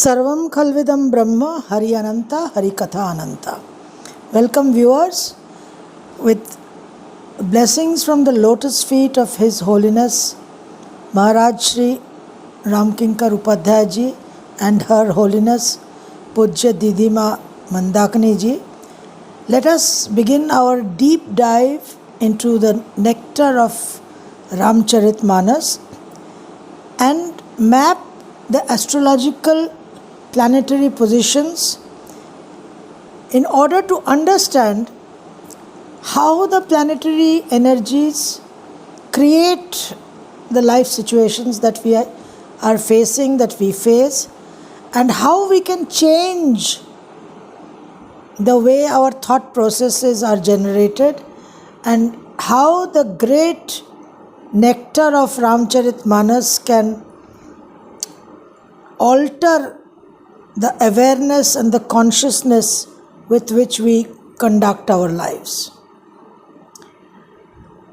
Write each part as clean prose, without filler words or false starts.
Sarvam Khalvidam Brahma Hari Ananta Hari Katha Ananta. Welcome viewers with blessings from the lotus feet of His Holiness Maharaj Shri Ramkinkar Upadhyay Ji and Her Holiness Pujya Didima Mandakini Ji. Let us begin our deep dive into the nectar of Ramcharitmanas and map the astrological planetary positions in order to understand how the planetary energies create the life situations that we are facing, that we face, and how we can change the way our thought processes are generated, and how the great nectar of Ramcharitmanas can alter the awareness and the consciousness with which we conduct our lives.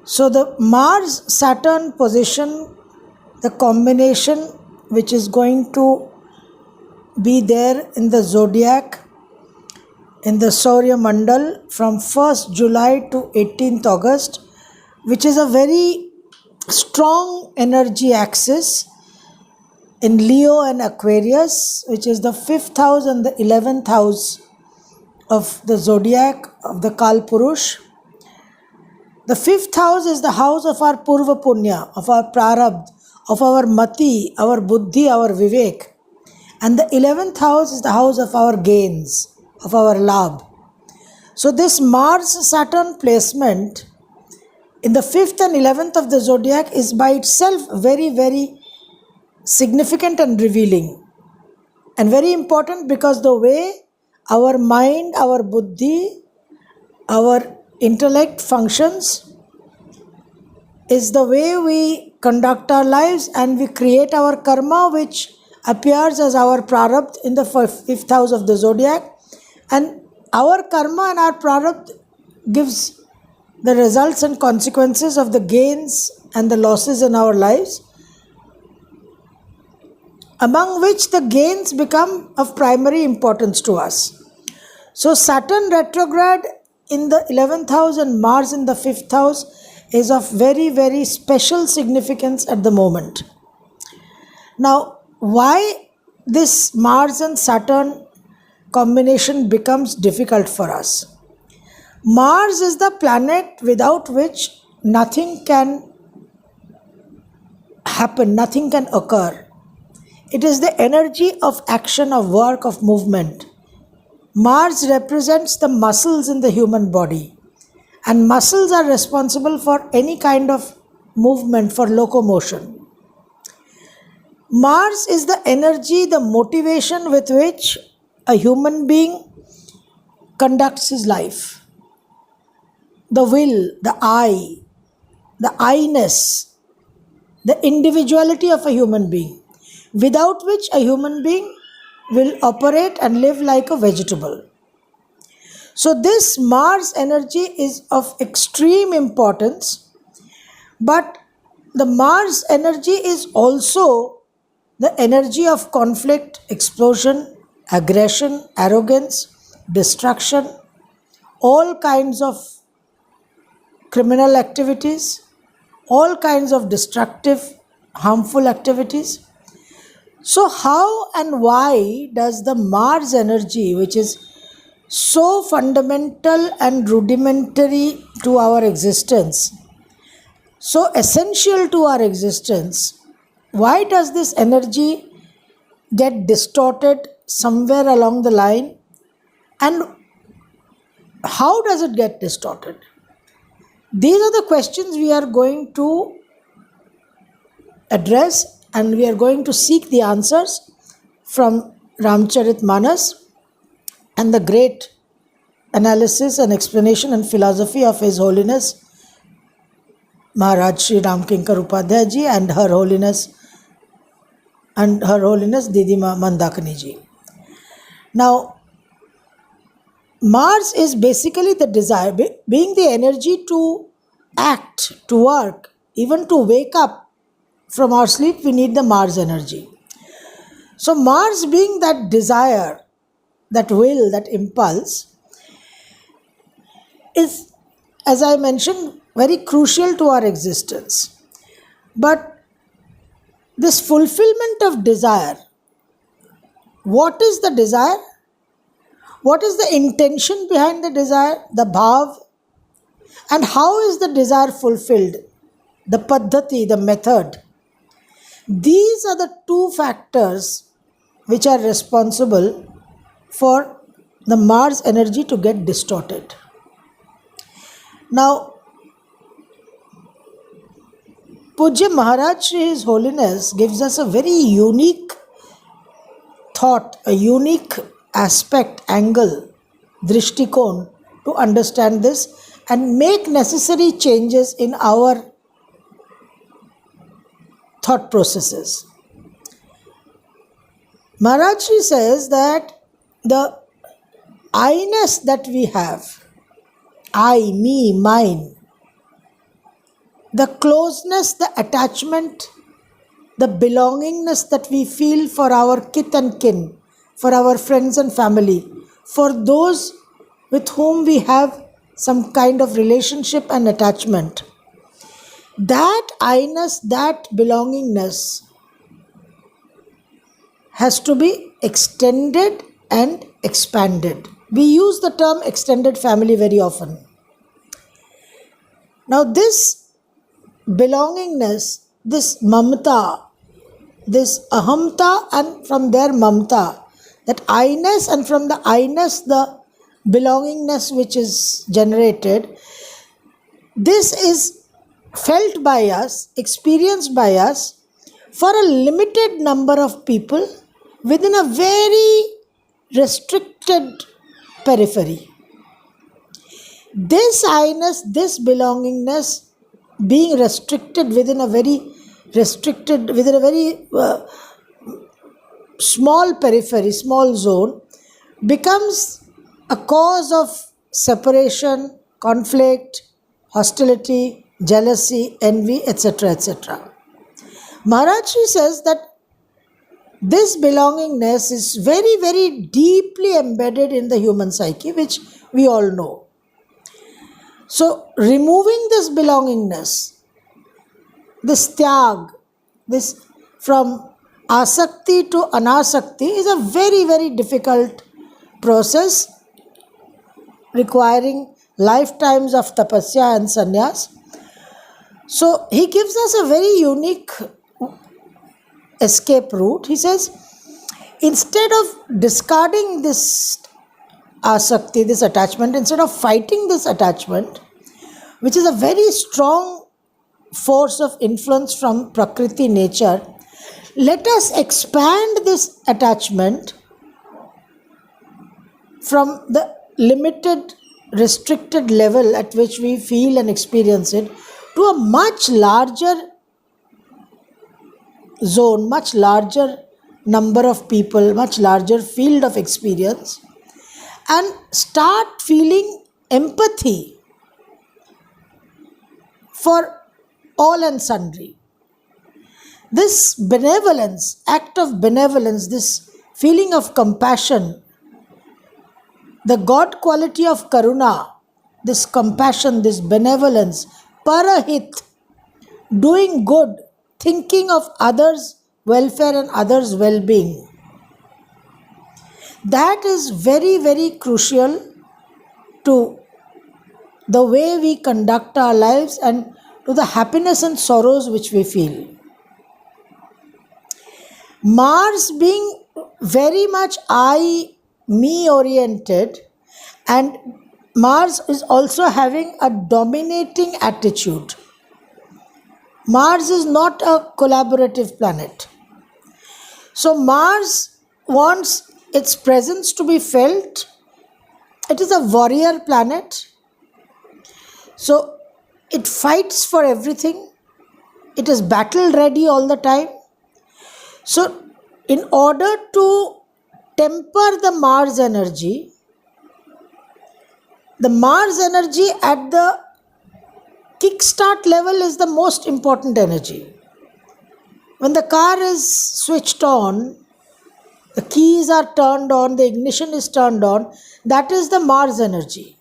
So the Mars-Saturn position, the combination which is going to be there in the zodiac, in the Saurya Mandal from 1st July to 18th August, which is a very strong energy axis in Leo and Aquarius, which is the 5th house and the 11th house of the zodiac of the Kal Purush. The 5th house is the house of our Purva Punya, of our Prarabdha, of our Mati, our Buddhi, our Vivek. And the 11th house is the house of our gains, of our Labh. So this Mars-Saturn placement in the 5th and 11th of the zodiac is by itself very, very significant and revealing, and very important, because the way our mind, our buddhi, our intellect functions is the way we conduct our lives, and we create our karma, which appears as our prarabdha in the 5th house of the zodiac, and our karma and our prarabdha gives the results and consequences of the gains and the losses in our lives, among which the gains become of primary importance to us. So Saturn retrograde in the 11th house and Mars in the 5th house is of very, very special significance at the moment. Now, why this Mars and Saturn combination becomes difficult for us? Mars is the planet without which nothing can happen, nothing can occur. It is the energy of action, of work, of movement. Mars represents the muscles in the human body, and muscles are responsible for any kind of movement, for locomotion. Mars is the energy, the motivation with which a human being conducts his life. The will, the I-ness, the individuality of a human being, without which a human being will operate and live like a vegetable. So this Mars energy is of extreme importance, but the Mars energy is also the energy of conflict, explosion, aggression, arrogance, destruction, all kinds of criminal activities, all kinds of destructive, harmful activities. So how and why does the Mars energy, which is so fundamental and rudimentary to our existence, so essential to our existence, why does this energy get distorted somewhere along the line, and how does it get distorted? These are the questions we are going to address, and we are going to seek the answers from Ramcharitmanas and the great analysis and explanation and philosophy of His Holiness Maharaj Shri Ramkinkar Upadhyay Ji and Her Holiness Didima Mandakini Ji. Now, Mars is basically the desire, being the energy to act, to work, even to wake up from our sleep. We need the Mars energy. So Mars being that desire, that will, that impulse, is, as I mentioned, very crucial to our existence. But this fulfillment of desire, what is the desire? What is the intention behind the desire, the bhav? And how is the desire fulfilled? The paddhati, the method. These are the two factors which are responsible for the Mars energy to get distorted. Now, Pujya Maharaj Shri His Holiness gives us a very unique thought, a unique aspect, angle, drishtikon to understand this and make necessary changes in our thought processes. Maharaj Shri says that the I-ness that we have, I, me, mine, the closeness, the attachment, the belongingness that we feel for our kith and kin, for our friends and family, for those with whom we have some kind of relationship and attachment, that I-ness, that belongingness has to be extended and expanded. We use the term extended family very often. Now this belongingness, this mamta, this ahamta, and from there mamta, that I-ness, and from the I-ness the belongingness which is generated, this is felt by us, experienced by us for a limited number of people within a very restricted periphery. This I-ness, this belongingness being restricted within a very small periphery, small zone, becomes a cause of separation, conflict, hostility, jealousy, envy, etc., etc. Maharaji says that this belongingness is very, very deeply embedded in the human psyche, which we all know. So, removing this belongingness, this tyag, this from asakti to anasakti is a very, very difficult process requiring lifetimes of tapasya and sannyas. So, he gives us a very unique escape route. He says, instead of discarding this asakti, this attachment, instead of fighting this attachment, which is a very strong force of influence from Prakriti nature, let us expand this attachment from the limited, restricted level at which we feel and experience it to a much larger zone, much larger number of people, much larger field of experience, and start feeling empathy for all and sundry. This benevolence, act of benevolence, this feeling of compassion, the God quality of karuna, this compassion, this benevolence, parahit, doing good, thinking of others' welfare and others' well-being. That is very, very crucial to the way we conduct our lives and to the happiness and sorrows which we feel. Mars being very much I, me oriented, and Mars is also having a dominating attitude. Mars is not a collaborative planet. So Mars wants its presence to be felt. It is a warrior planet. So it fights for everything. It is battle ready all the time. So in order to temper the Mars energy at the kickstart level is the most important energy. When the car is switched on, the keys are turned on, the ignition is turned on, that is the Mars energy.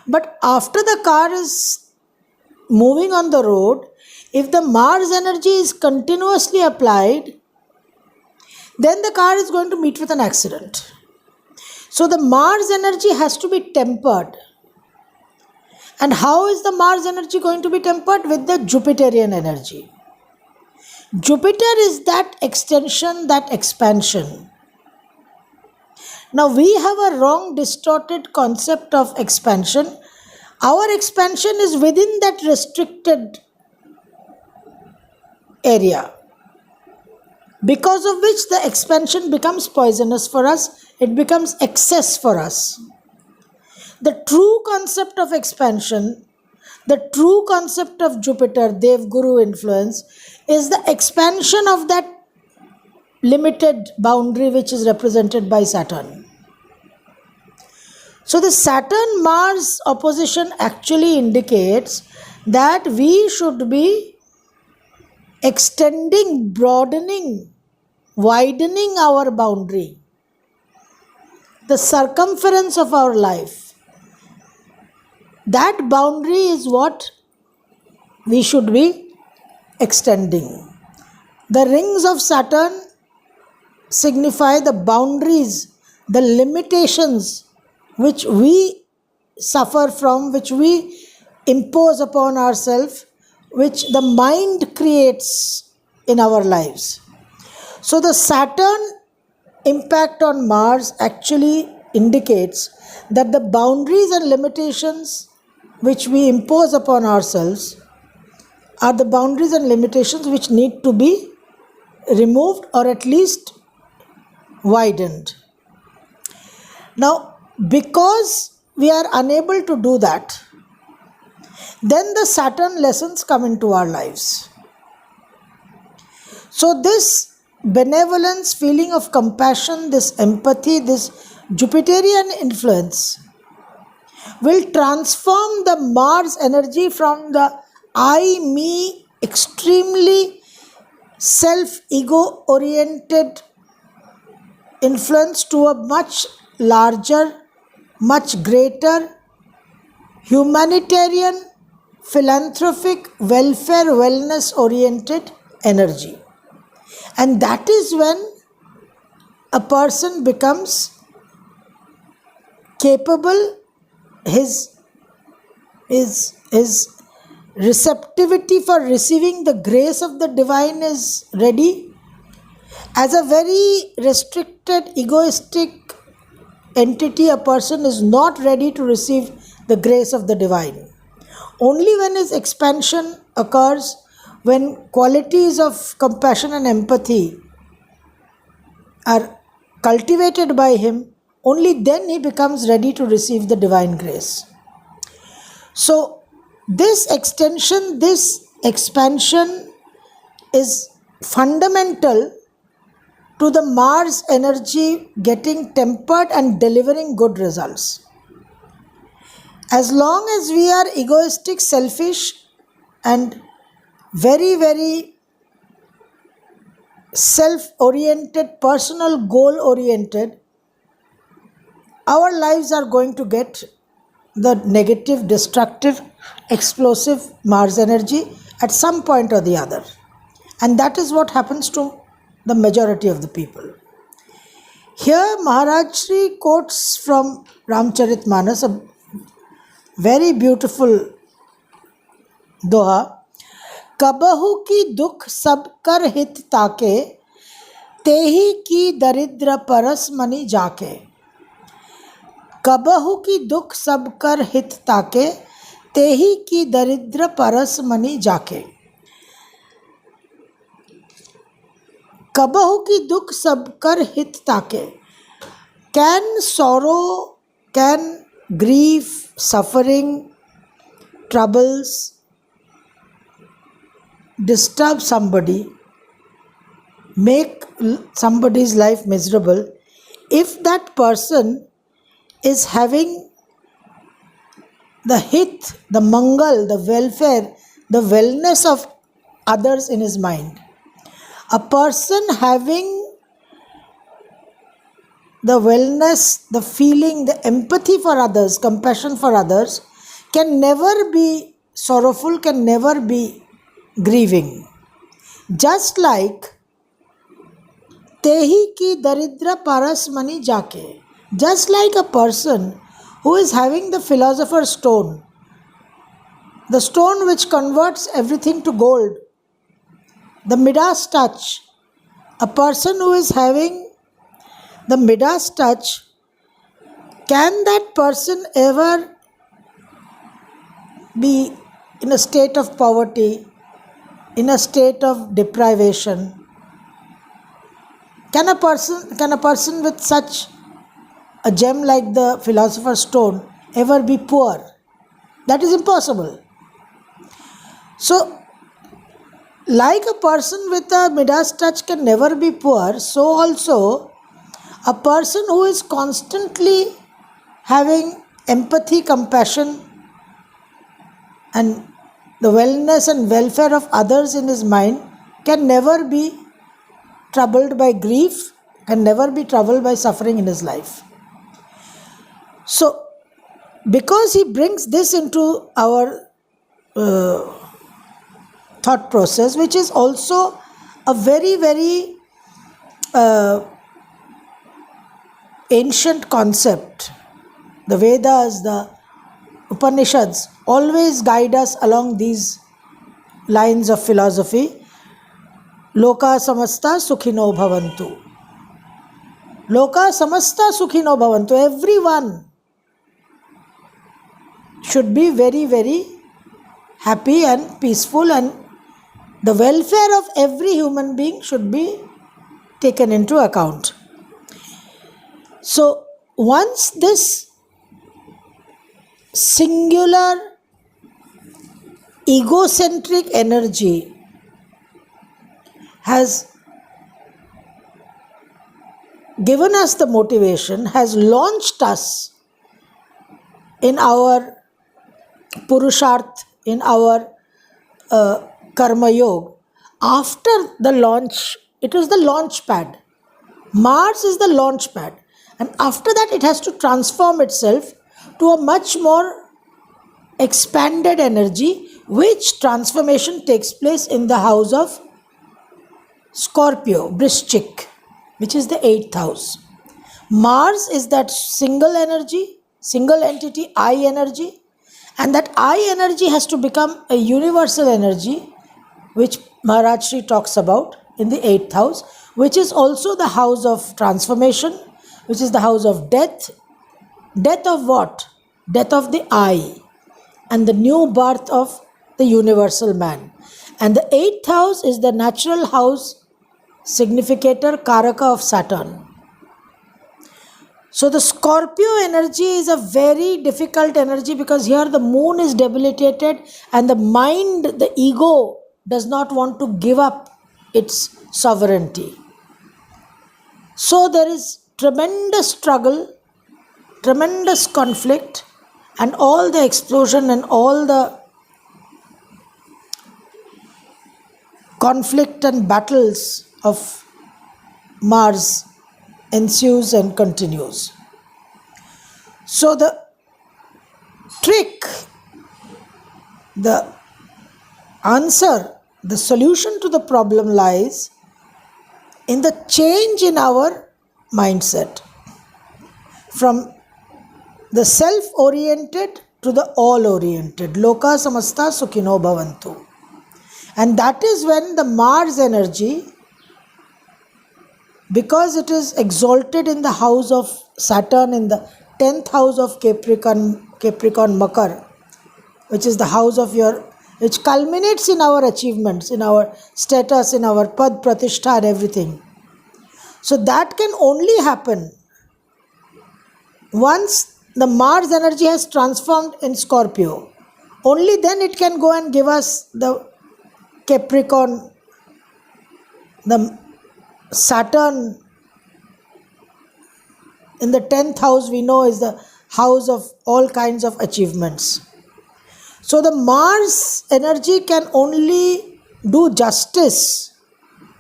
But after the car is moving on the road, if the Mars energy is continuously applied, then the car is going to meet with an accident. So the Mars energy has to be tempered. And how is the Mars energy going to be tempered? With the Jupiterian energy. Jupiter is that extension, that expansion. Now we have a wrong, distorted concept of expansion. Our expansion is within that restricted area, because of which the expansion becomes poisonous for us, it becomes excess for us. The true concept of expansion, the true concept of Jupiter, Dev Guru influence, is the expansion of that limited boundary which is represented by Saturn. So the Saturn-Mars opposition actually indicates that we should be extending, broadening, widening our boundary, the circumference of our life. That boundary is what we should be extending. The rings of Saturn signify the boundaries, the limitations which we suffer from, which we impose upon ourselves, which the mind creates in our lives. So the Saturn impact on Mars actually indicates that the boundaries and limitations which we impose upon ourselves are the boundaries and limitations which need to be removed or at least widened. Now, because we are unable to do that, then the Saturn lessons come into our lives. So this benevolence, feeling of compassion, this empathy, this Jupiterian influence will transform the Mars energy from the I, me, extremely self-ego oriented influence to a much larger, much greater humanitarian, philanthropic, welfare, wellness oriented energy. And that is when a person becomes capable, his receptivity for receiving the grace of the divine is ready. As a very restricted, egoistic entity, a person is not ready to receive the grace of the divine. Only when his expansion occurs, when qualities of compassion and empathy are cultivated by him, only then he becomes ready to receive the divine grace. So this extension, this expansion is fundamental to the Mars energy getting tempered and delivering good results. As long as we are egoistic, selfish and very, very self-oriented, personal goal-oriented, our lives are going to get the negative, destructive, explosive Mars energy at some point or the other. And that is what happens to the majority of the people. Here Maharaj Shri quotes from Ramcharitmanas a very beautiful doha. Kabahu ki dukh sab kar hit take, tehi ki daridra paras mani jaake. Kabahu ki dukh sab kar hit take, tehi ki daridra paras mani jaake. Kabahu ki dukh sab kar hit take. Can sorrow, can grief, suffering, troubles disturb somebody, make somebody's life miserable, if that person is having the hit, the mangal, the welfare, the wellness of others in his mind? A person having the wellness, the feeling, the empathy for others, compassion for others can never be sorrowful, can never be grieving. Just like Tehi ki daridra paras mani jake. Just like a person who is having the philosopher's stone, the stone which converts everything to gold, the Midas touch. A person who is having the Midas touch, can that person ever be in a state of poverty, in a state of deprivation? Can a person with such a gem like the philosopher's stone ever be poor? That is impossible. So, like a person with a Midas touch can never be poor, so also a person who is constantly having empathy, compassion, and the wellness and welfare of others in his mind can never be troubled by grief, can never be troubled by suffering in his life. So, because he brings this into our thought process, which is also a very, very ancient concept. The Vedas, the Upanishads always guide us along these lines of philosophy. Loka samasta sukhino bhavantu. Loka samasta sukhino bhavantu. Everyone should be very, very happy and peaceful, and the welfare of every human being should be taken into account. So, once this singular egocentric energy has given us the motivation, has launched us in our Purusharth, in our Karma Yoga, after the launch, it is the launch pad. Mars is the launch pad. And after that, it has to transform itself to a much more expanded energy, which transformation takes place in the house of Scorpio, Vrishchik, which is the 8th house. Mars is that single energy, single entity, I energy, and that I energy has to become a universal energy, which Maharaj Shri talks about in the 8th house, which is also the house of transformation, which is the house of death. Death of what? Death of the I, and the new birth of the universal man. And the 8th house is the natural house significator, Karaka of Saturn. So the Scorpio energy is a very difficult energy, because here the moon is debilitated and the mind, the ego, does not want to give up its sovereignty. So there is tremendous struggle, tremendous conflict, and all the explosion and all the conflict and battles of Mars ensues and continues. So the trick, the answer, the solution to the problem lies in the change in our mindset from the self-oriented to the all-oriented. Loka samasta sukhino bhavantu. And that is when the Mars energy, because it is exalted in the house of Saturn, in the 10th house of Capricorn Makar, which is the house of which culminates in our achievements, in our status, in our pad, pratishtha and everything. So that can only happen once the Mars energy has transformed in Scorpio. Only then it can go and give us the Capricorn, the Saturn in the 10th house, we know, is the house of all kinds of achievements. So the Mars energy can only do justice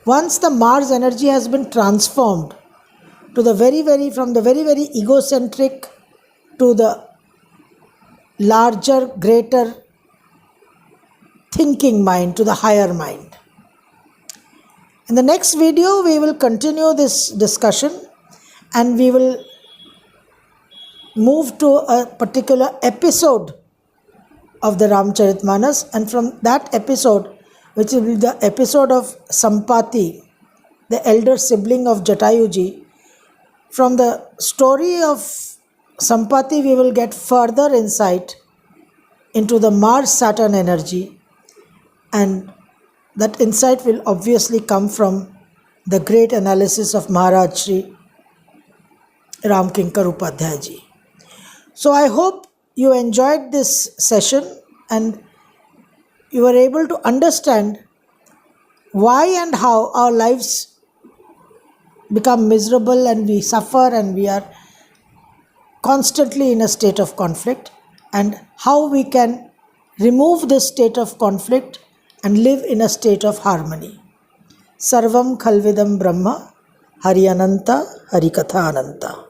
once the Mars energy has been transformed to the from the very egocentric to the larger, greater thinking mind, to the higher mind. In the next video, we will continue this discussion and we will move to a particular episode of the Ramcharitmanas, and from that episode, which will be the episode of Sampaati, the elder sibling of Jatayu, from the story of Sampaati we will get further insight into the Mars-Saturn energy, and that insight will obviously come from the great analysis of Maharaj Shri Ramkinkar Upadhyay ji. So I hope you enjoyed this session and you were able to understand why and how our lives become miserable and we suffer and we are constantly in a state of conflict, and how we can remove this state of conflict and live in a state of harmony. Sarvam Khalvidam Brahma, Hari Ananta, Hari Katha Ananta.